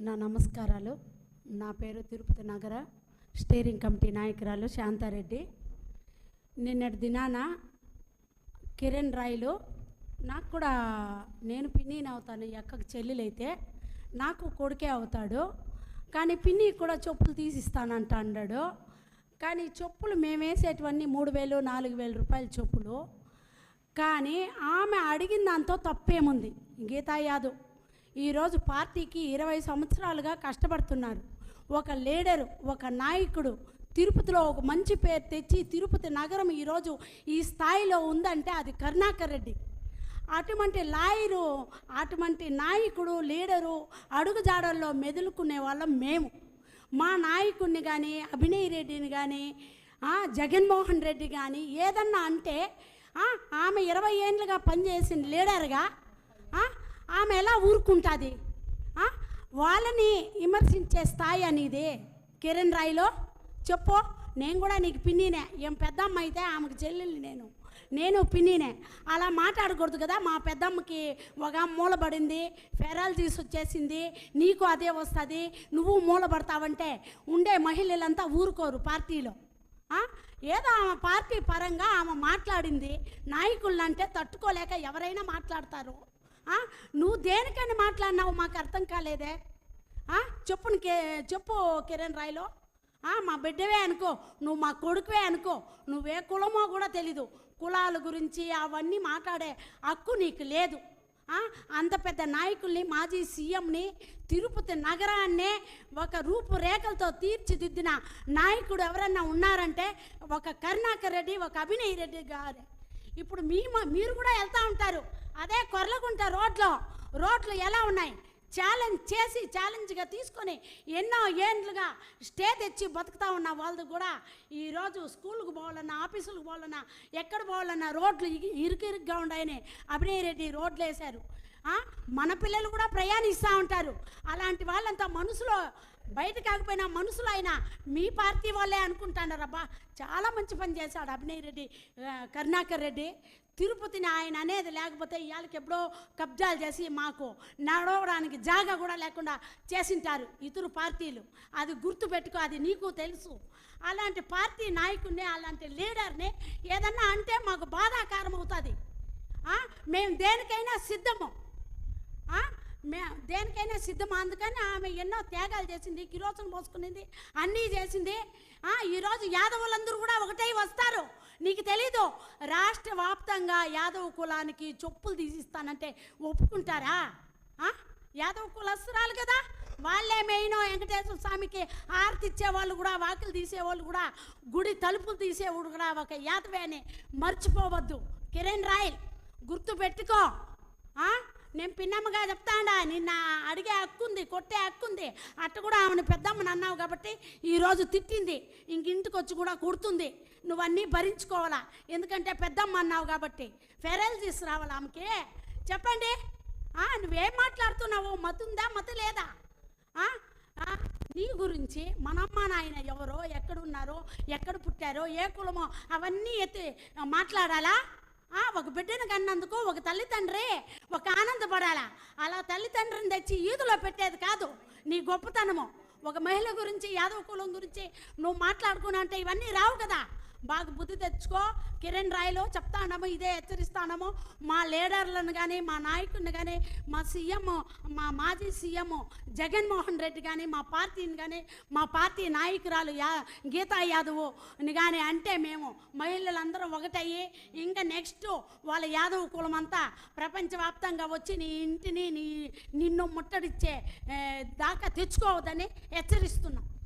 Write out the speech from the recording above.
నా నమస్కారాలు. నా పేరు తిరుపతి నగర స్టీరింగ్ కమిటీ నాయకురాలు శాంతారెడ్డి. నిన్నటి దినాన కిరణ్ రాయ్లో నాకు కూడా నేను పిన్నీని అవుతాను, ఈ అక్కకు చెల్లెలైతే నాకు కొడుకే అవుతాడు. కానీ పిన్ని కూడా చెప్పులు తీసిస్తానంట అన్నాడు. కానీ చెప్పులు మేము వేసేటివన్నీ 3,000 4,000 రూపాయల చెప్పులు. కానీ ఆమె అడిగిన దాంతో తప్పేముంది? గీతా యాదవ్ ఈరోజు పార్టీకి 20 సంవత్సరాలుగా కష్టపడుతున్నారు. ఒక లీడరు, ఒక నాయకుడు తిరుపతిలో ఒక మంచి పేరు తెచ్చి తిరుపతి నగరం ఈరోజు ఈ స్థాయిలో ఉందంటే అది కరుణాకర్ రెడ్డి. అటువంటి లాయరు, అటువంటి నాయకుడు, లీడరు అడుగుజాడల్లో మెదులుకునే వాళ్ళం మేము. మా నాయకుడిని కానీ, అభినయ్ రెడ్డిని కానీ, జగన్మోహన్ రెడ్డి కానీ ఏదన్నా అంటే ఆమె 20 ఏళ్ళుగా పనిచేసిన లీడర్గా ఆమె ఎలా ఊరుకుంటుంది? వాళ్ళని విమర్శించే స్థాయి అనేది కిరణ్ రాయ్లో చెప్పు. నేను కూడా నీకు పిన్నినే, ఏం పెద్దమ్మ అయితే ఆమెకు చెల్లెల్ని నేను పిన్నినే. అలా మాట్లాడకూడదు కదా. మా పెద్దమ్మకి ఒక మూలబడింది, ఫెరాలజీస్ వచ్చేసింది, నీకు అదే వస్తుంది, నువ్వు మూలబడతావంటే ఉండే మహిళలంతా ఊరుకోరు పార్టీలో. ఏదో ఆమె పార్టీ పరంగా ఆమె మాట్లాడింది. నాయకులంటే తట్టుకోలేక ఎవరైనా మాట్లాడతారు. నువ్వు దేనికని మాట్లాడినావు మాకు అర్థం కాలేదే. చెప్పు కిరణ్ రాయ్లో. మా బిడ్డవే అనుకో, నువ్వు మా కొడుకువే అనుకో, నువ్వే కులమో కూడా తెలీదు. కులాల గురించి అవన్నీ మాట్లాడే హక్కు నీకు లేదు. అంత పెద్ద నాయకుల్ని, మాజీ సీఎంని, తిరుపతి నగరాన్నే ఒక రూపురేఖలతో తీర్చిదిద్దిన నాయకుడు ఎవరన్నా ఉన్నారంటే ఒక కరుణాకర్ రెడ్డి, ఒక అభినయ్ రెడ్డి గారే. ఇప్పుడు మీరు కూడా వెళ్తూ ఉంటారు. అదే కొర్లగుంట రోడ్లు ఎలా ఉన్నాయి? ఛాలెంజ్గా తీసుకొని ఎన్నో ఏండ్లుగా స్టే తెచ్చి బతుకుతా ఉన్న వాళ్ళు కూడా ఈరోజు స్కూల్కి పోవాలన్నా, ఆఫీసులకు పోవాలన్నా, ఎక్కడ పోవాలన్నా రోడ్లు ఇరుకుగా ఉన్నాయని అభినయ్ రెడ్డి రోడ్లు వేశారు. మన పిల్లలు కూడా ప్రయాణిస్తూ ఉంటారు. అలాంటి వాళ్ళంతా మనసులో బయట కాకపోయినా మనసులో అయినా మీ పార్టీ వాళ్ళే అనుకుంటున్నారబ్బా. చాలా మంచి పని చేశాడు అభినయ్ రెడ్డి, కరుణాకర్ రెడ్డి. తిరుపతిని ఆయన అనేది లేకపోతే ఇవాళకి ఎప్పుడో కబ్జాలు చేసి మాకు నడవడానికి జాగా కూడా లేకుండా చేసింటారు ఇతరు పార్టీలు. అది గుర్తుపెట్టుకో, అది నీకు తెలుసు. అలాంటి పార్టీ నాయకుడిని, అలాంటి లీడర్ని ఏదన్నా అంటే మాకు బాధాకారం అవుతుంది. మేము దేనికైనా సిద్ధము, దేనికైనా సిద్ధం. అందుకని ఆమె ఎన్నో త్యాగాలు చేసింది, కిరోసన పోసుకునింది, అన్నీ చేసింది. ఈరోజు యాదవులందరూ కూడా ఒకటై వస్తారు. నీకు తెలీదు, రాష్ట్ర వ్యాప్తంగా యాదవ్ కులానికి చెప్పులు తీసిస్తానంటే ఒప్పుకుంటారా? యాదవ్ కులస్తురాలు కదా, వాళ్ళే మెయిన్. వెంకటేశ్వర స్వామికి ఆరతి ఇచ్చేవాళ్ళు కూడా, వాకిలు తీసేవాళ్ళు కూడా, గుడి తలుపులు తీసేవాడు కూడా ఒక యాదవే అని మర్చిపోవద్దు. కిరణ్ రాయ్ గుర్తు పెట్టుకో. నేను పిన్నమ్మగా చెప్తాడా, నిన్న అడిగే హక్కుంది, కొట్టే హక్కుంది. అట్ట కూడా ఆమెను పెద్దమ్మని అన్నావు కాబట్టి ఈరోజు తిట్టింది, ఇంటికి వచ్చి కూడా కుడుతుంది. నువ్వన్నీ భరించుకోవాలా, ఎందుకంటే పెద్దమ్మ అన్నావు కాబట్టి. ఫెరల్ తీసుకురావాలా ఆమెకి? చెప్పండి, నువ్వేం మాట్లాడుతున్నావు? మతుందా, మత లేదా? నీ గురించి మనమ్మ నాయన ఎవరో, ఎక్కడున్నారో, ఎక్కడ పుట్టారో, ఏ కులమో అవన్నీ ఎత్తి మాట్లాడాలా? ఒక బిడ్డను కన్నందుకు ఒక తల్లిదండ్రి ఒక ఆనందపడాలా? అలా తల్లిదండ్రిని తెచ్చి ఈదులో పెట్టేది కాదు నీ గొప్పతనము. ఒక మహిళ గురించి, యాదవ్ కులం గురించి నువ్వు మాట్లాడుకున్నా అంటే ఇవన్నీ రావు కదా. బాగా బుద్ధి తెచ్చుకో. కిరణ్ రాయ్లో చెప్తానము, ఇదే హెచ్చరిస్తానము. మా లీడర్లను కానీ, మా నాయకుడిని కానీ, మా సీఎం, మా మాజీ సీఎం జగన్మోహన్ రెడ్డి కానీ, మా పార్టీని కానీ, మా పార్టీ నాయకురాలు గీతా యాదవ్ని కానీ అంటే మేము మహిళలందరూ ఒకటయ్యి ఇంకా నెక్స్ట్ వాళ్ళ యాదవ్ కులం అంతా ప్రపంచవ్యాప్తంగా వచ్చి నీ ఇంటిని నిన్ను ముట్టడిచ్చే దాకా తెచ్చుకోవద్దని హెచ్చరిస్తున్నాం.